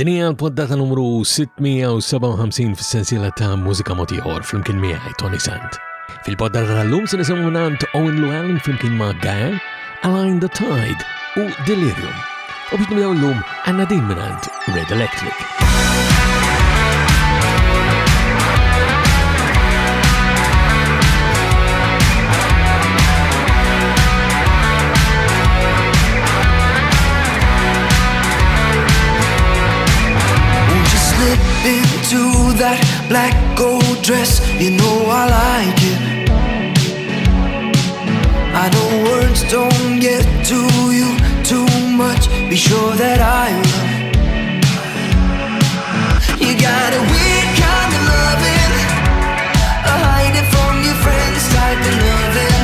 Dinja l-poddata numru 657 fis-sensiela ta' Mużika Mod Ieħor flimkien miegħi Toni Sant. Fil-poddata tal-lum se nisimgħu mingħand Owen Llewellyn flimkien ma' Gaia, Align the Tide u Delirium. U biex nibdew llum għandna din mingħand Red Electric. Into that black gold dress, you know I like it. I know words don't get to you too much, be sure that I will. You got a weird kind of loving, a hiding from your friends type of loving.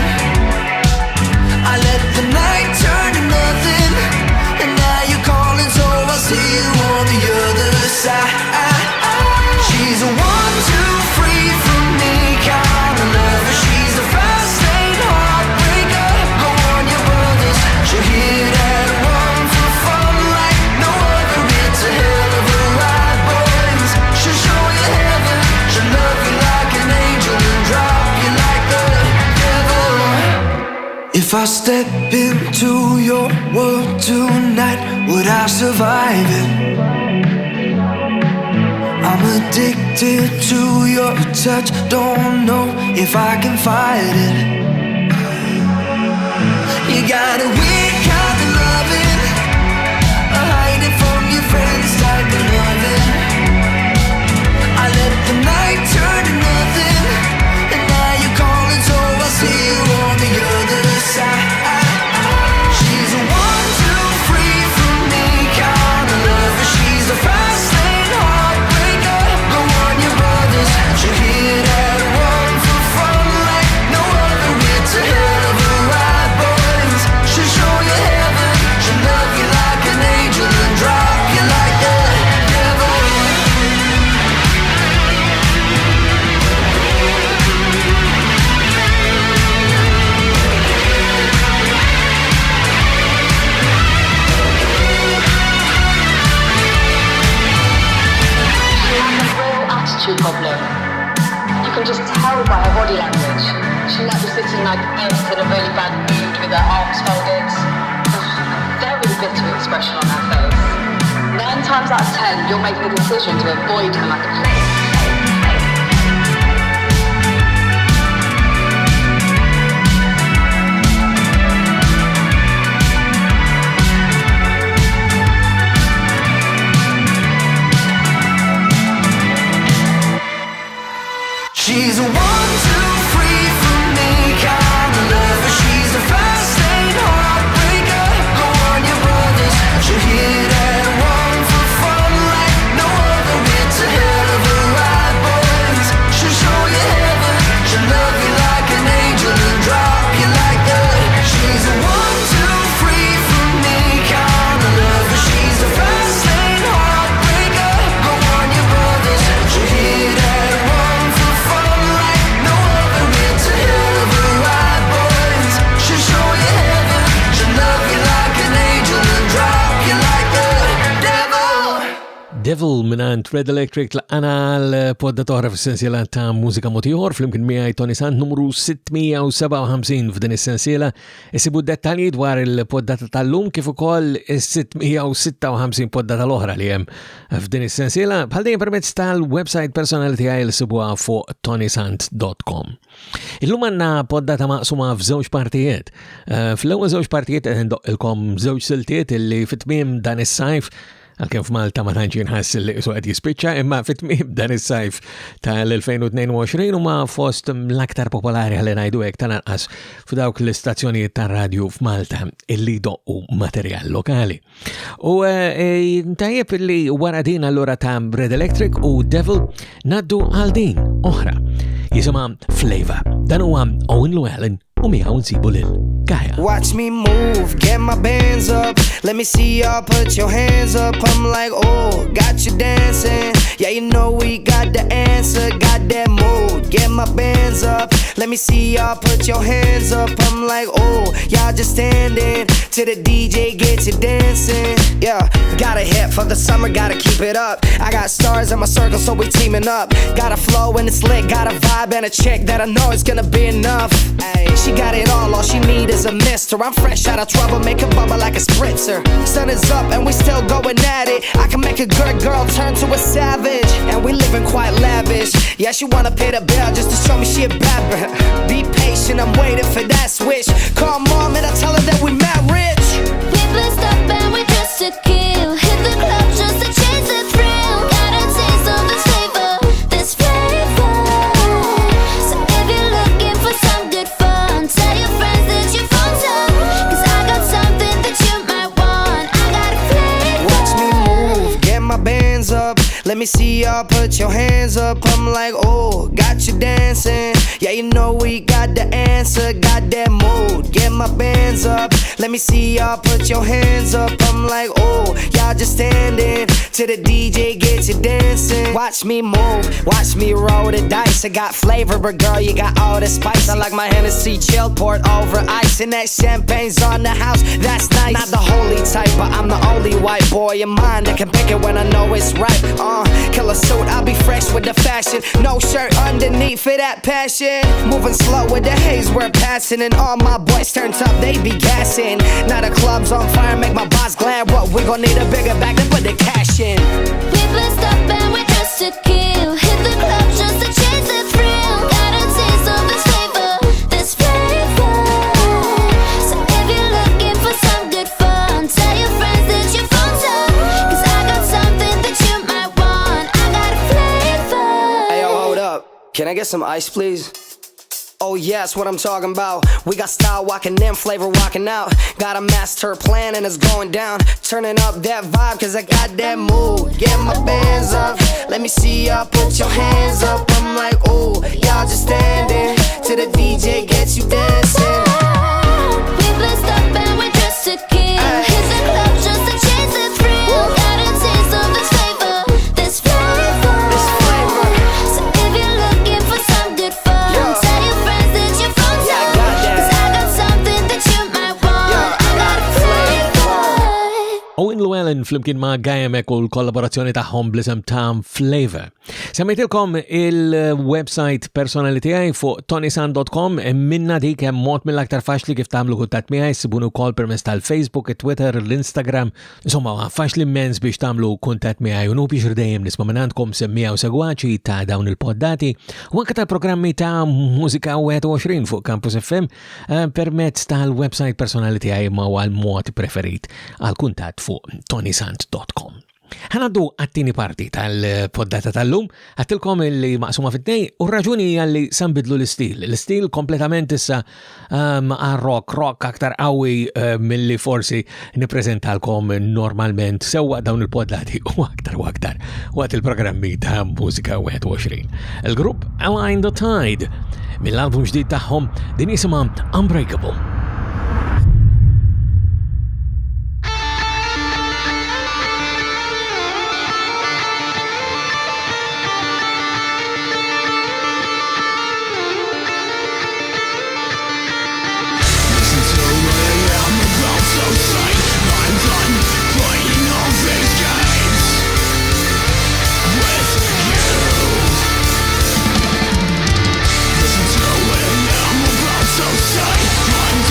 I let the night turn to nothing, and now you're calling, so I'll see you on the other side. She's a 1, 2, 3 from me, kind of lover. She's a fast lane heartbreaker. Go on your brothers, she'll hit and run for fun like no other. It's a hell of a ride, boys. She'll show you heaven. She'll love you like an angel and drop you like the devil. If I step into your world tonight, would I survive it? I'm addicted to your touch, don't know if I can fight it. You got a weird kind of loving, a hiding from your friends type of loving. I let the night turn to nothing, and now you're calling, so I'll see you on the other side. She's a 1, 2, 3 from me, kind of lover. She's a fast lane heartbreaker. She'll hit and run for fun like no other. It's a hell of a ride, boys. She'll show you heaven. She'll love you like an angel and drop you like the devil. She has a real attitude problem. You can just tell by her body language. She might be sitting like this in a really bad mood with her arms folded. There's a very bitter expression on her face. 9 times out of 10, you'll make the decision to avoid her like a plague. She's a 1, 2, 3 from me, kind of lover. She's a fast lane heartbreaker. Go on your brothers, she'll hit and run for fun like no other. It's a hell of a ride, boys. She'll show you heaven. She'll love you like an angel and drop you like the. She's a 1, 2, 3 from me, kind of lover. She's a fast lane heartbreaker. Go on your brothers, she'll hit and run for fun like no other. It's a hell of a ride, boys. She'll show you heaven. She'll love you like an angel and drop you like the devil. Devil minant Red Electric laqana l-poddatora fis-sensiela ta' Mużika Mod Ieħor flimkien miegħi Toni Sant numru 657 f'din is-sensiela. Isibu dettalji dwar il-poddata tal-lum kif ukoll is-656 poddata l-oħra li hemm f'din is-sensiela bħal dejjem permezz tal-website personali tiegħi li sibuha fuq ToniSant.com. Illum għandna poddata maqsuma f'żewġ partijiet. Fl-ewwel żewġ partijiet qed indoqqilkom żewġ siltiet illi fit-tmiem dan is-sajf għalkemm f'Malta ma tantx jinħass li qed jispiċċa, imma fit-tmiem dan is-sajf tal-2022 huma fost l-aktar popolari ħalli ngħidu hekk tal-anqas f'dawk l-istazzjonijiet tar-radju f'Malta illi doqqu materjal lokali. U tajjeb li wara din allura ta' Red Electric u Devil naddu għal din oħra jisimha Flavor. Dan huwa Owen Llewellyn u miegħu nsibu lil Gaia. Watch me move, get my bands up. Let me see y'all put your hands up. I'm like, oh, got you dancing. Yeah, you know we got the answer, got that mood. Get my bands up, let me see y'all put your hands up. I'm like, oh, y'all just standing till the DJ gets you dancing. Yeah, got a hit for the summer, gotta keep it up. I got stars in my circle, so we teaming up. Got a flow and it's lit, got a vibe and a chick that I know is gonna be enough. Ay, she got it all she need is a mister. I'm fresh out of trouble, make a bubble like a spritzer. Sun is up and we still going at it. I can make a good girl turn to a savage. And we living quite lavish. Yeah, she wanna pay the bill just to show me she a bad bitch. Be patient, I'm waiting for that switch. Call mom and I tell her that we mad rich. We blessed up and we dressed to kill. Hit the club just to chase the thrill. Got a taste of this flavor, this flavor. So if you're looking for some good fun, tell your friends that your phone's up, 'cause I got something that you might want. I got a flavor. Watch me move, get my bands up. Let me see y'all put your hands up. I'm like, oh, got you dancing. Yeah, you know we got the answer, got that mood. Get my bands up. Let me see y'all put your hands up. I'm like, oh, y'all just standing till the DJ gets you dancing. Watch me move, watch me roll the dice. I got flavor, but girl, you got all the spice. I like my Hennessy chill, poured over ice. And that champagne's on the house, that's nice. Not the holy type, but I'm the only white boy in mine that can pick it when I know it's right. Killer suit, I'll be fresh with the fashion. No shirt underneath for that passion. Moving slow with the haze we're passing. And all my boys turned up, they be gassing. Now the club's on fire, make my boss glad. What, we gon' need a bigger bag to put the cash in. We blessed up and we dressed to kill. Hit the club just to chase the thrill. Got a taste of this flavor, this flavor. So if you're looking for some good fun, tell your friends that your phone's up, 'cause I got something that you might want. I got a flavor. Hey, yo, hold up. Can I get some ice, please? Oh yeah, that's what I'm talking about. We got style walking in, flavor walking out. Got a master plan and it's going down. Turning up that vibe 'cause I got that mood. Get my bands up, let me see y'all put your hands up. I'm like, oh, y'all just standing till the DJ gets you dancing. We blessed up and we dressed to kill. Hit the club just to chase the thrill. Got a taste of this flavor, this flavor. This flavor. So if you're looking for some good fun, tell your friends that your phone's Yeah, I up, got that. 'cause I got something that you might want. I got a flavor. Owen Llewellyn flimkien ma' Gajamek u l-kollaborazzjoni tagħhom bl-isem ta' Flavor. Semmejtilkom il-website personali tiegħi fuq ToniSant.com, minna dik hemm mod mill-aktar faċli kif tagħmlu kuntatt miegħi, sibuni wkoll permezz tal-Facebook, it-Twitter, l-Instagram. Insomma, faċli immens biex tagħmlu kuntatt miegħi u nu biex dejjem nisma' minnantkom semmija u segwaċi ta' dawn il-poddati u anke tal-programmi ta' Mużika 21 fuq Campus FM permezz tal-website personali tiegħi ma' huwa l-mod preferit għal kuntatt fuq ToniSant.com. Ħanaddu għattini parti tal-poddata tal-lum, għattilkom li maqsuma fit-nej u raġuni għalli sambidlu l-istil. L-istil kompletament issa rock aktar qawwi mill-li forsi niprezentalkom normalment sewa dawn il-poddati u aktar waqt il-programmi ta' Mużika 21. Il-grupp Align the Tide mill-album ġdid tagħhom din jisimha Unbreakable. So sight, I'm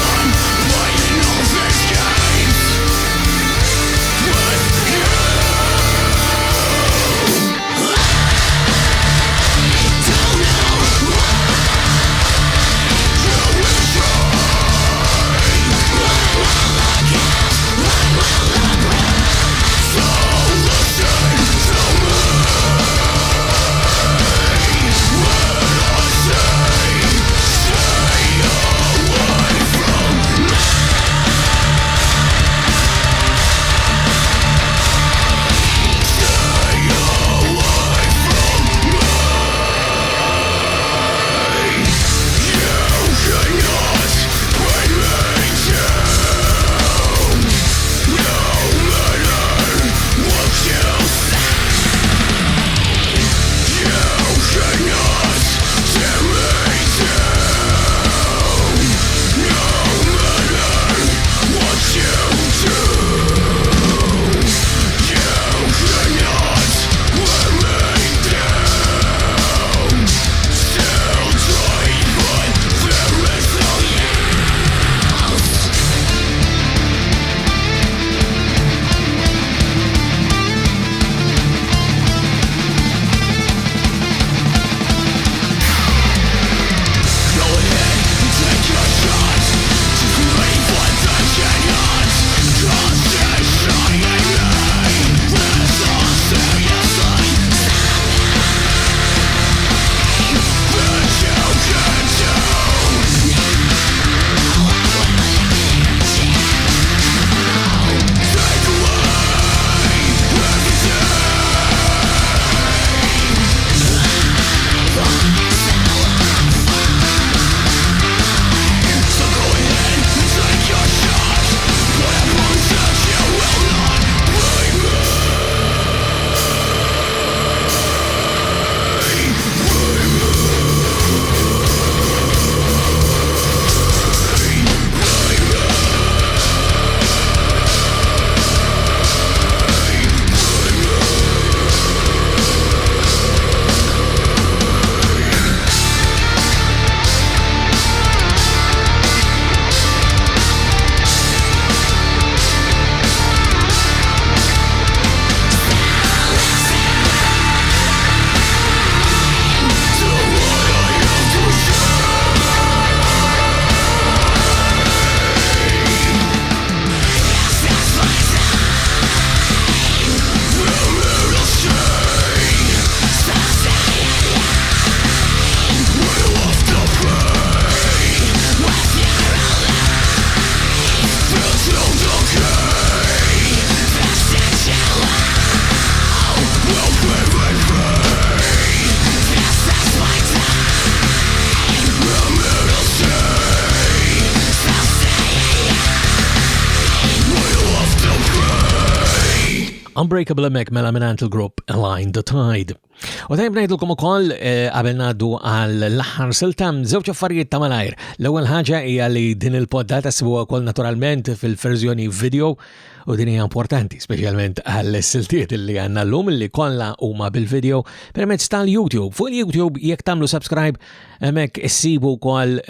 Unbreakable Mek mela minant il-grupp Align the Tide. U tajb ngħidulkom ukoll qabel ngħaddu għall-aħħar silta żewġ affarijiet ta' malajr. L-ewwel ħaġa hija li din il-poddata sibuha wkoll naturalment fil-verżjoni video u din hija importanti, speċjalment għall-siltiet li għandna llum li kollha huma bil-video permezz tal-YouTube. Fuq il-YouTube jekk tagħmlu subscribe hemmhekk issibu wkoll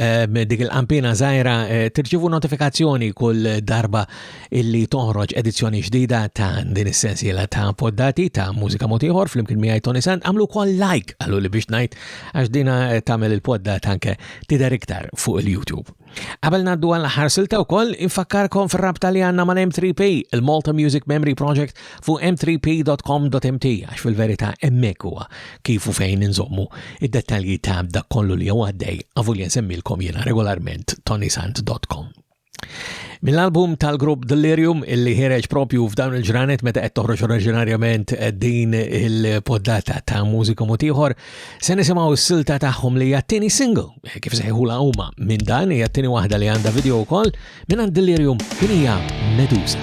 dik il-qampina żgħira tirċivu notifikazzjoni kull darba illi toħroġ edizzjoni ġdida ta' din is-sensiela ta' poddati ta' Mużika Mod Ieħor flimkien miegħi Toni Sant. Għamlu wkoll like għallu li biex ngħid għax dina tagħmel il-poddat anke tidher iktar fuq il-YouTube. Qabel ngħaddu għall-aħħar silta wkoll infakkarkom fir-rabta li għandna mal-M3P, il-Malta Music Memory Project fuq m3p.com.mt għax fil-verità hemmhekk huwa kif u fejn inżommu id-dettalji ta' dak kollu li huwa għaddej għavulli nsemmilkom jiena regolarment ToniSant.com. Mill-album tal-grupp Delirium illi ħireġ propju f'dawn il-ġranet meta qed toħroġ oriġinarjament din il-poddata ta' Mużika Mod Ieħor se nisimgħu s-silta tagħhom li hija t-tieni single kif sejħula huma minn dan hija t-tieni waħda li għandha video wkoll minn Delirium din hija Medusa.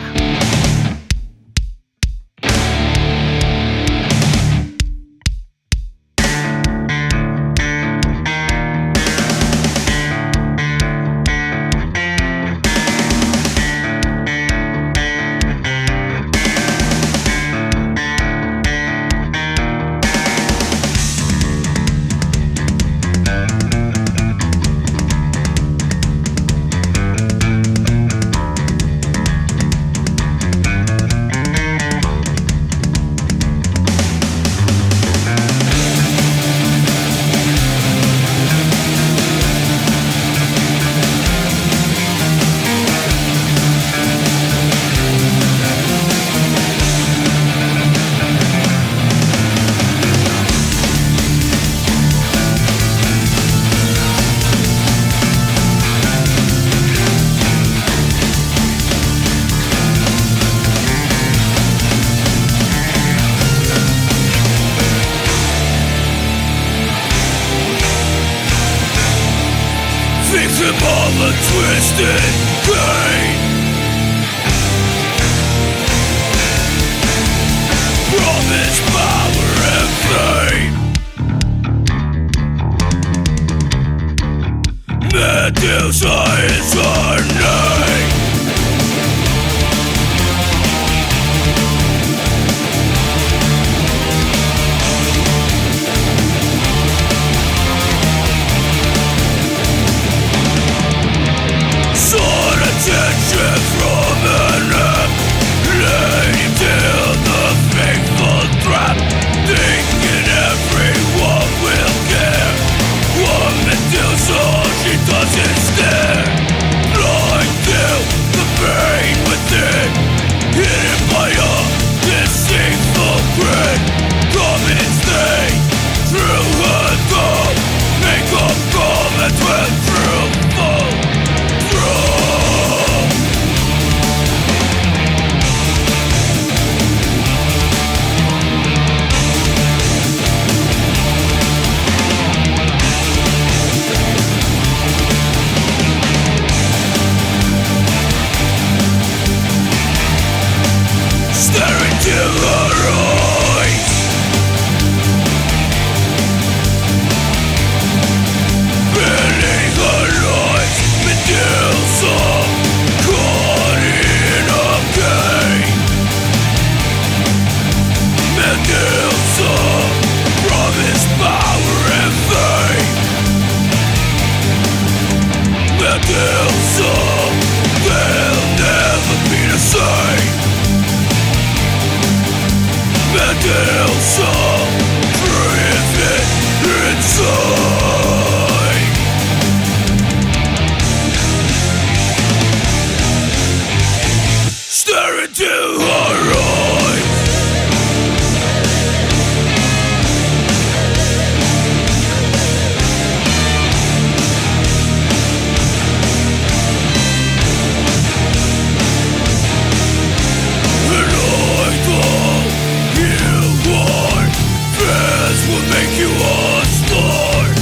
Will make you a star.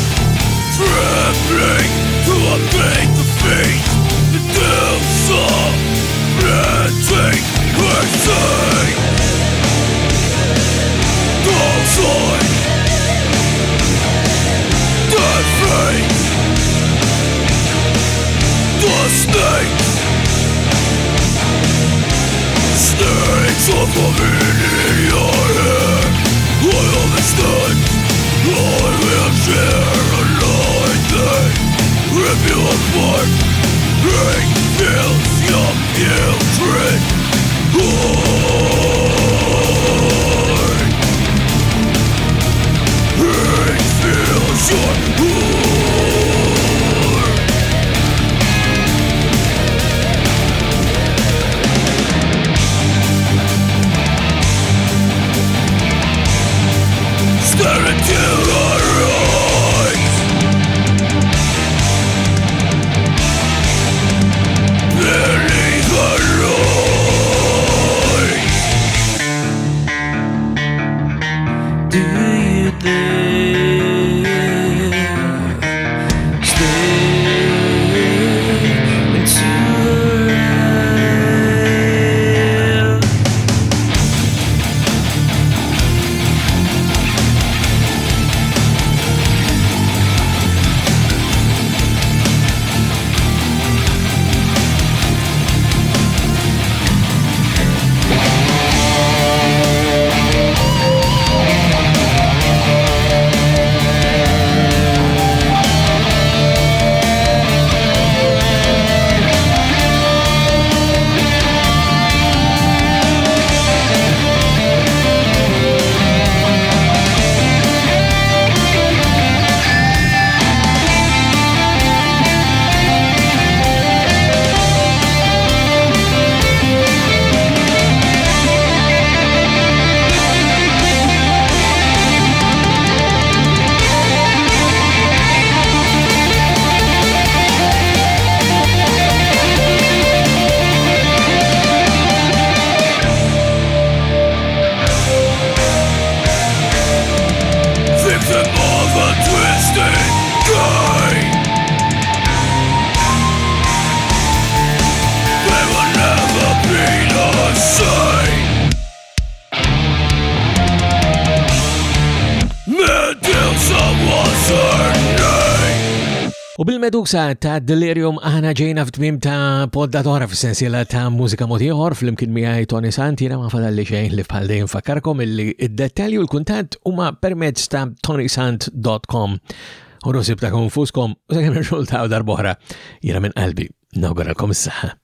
U bil-medusa ta' Delirium aħna ġejna f'tmim ta' poddatora f'sensiela ta' Mużika Mod Ieħor fl-imkien miegħi Toni Sant, jiena ma fadalli xejn li bħal dejjem fakkarkom illi id-dettalji u l-kuntatt huma permezz ta' ToniSant.com. U nosib ta' konfuskom u sakemm nirxultaw darb'oħra jiena minn qalbi nawguralkom is-saħħa.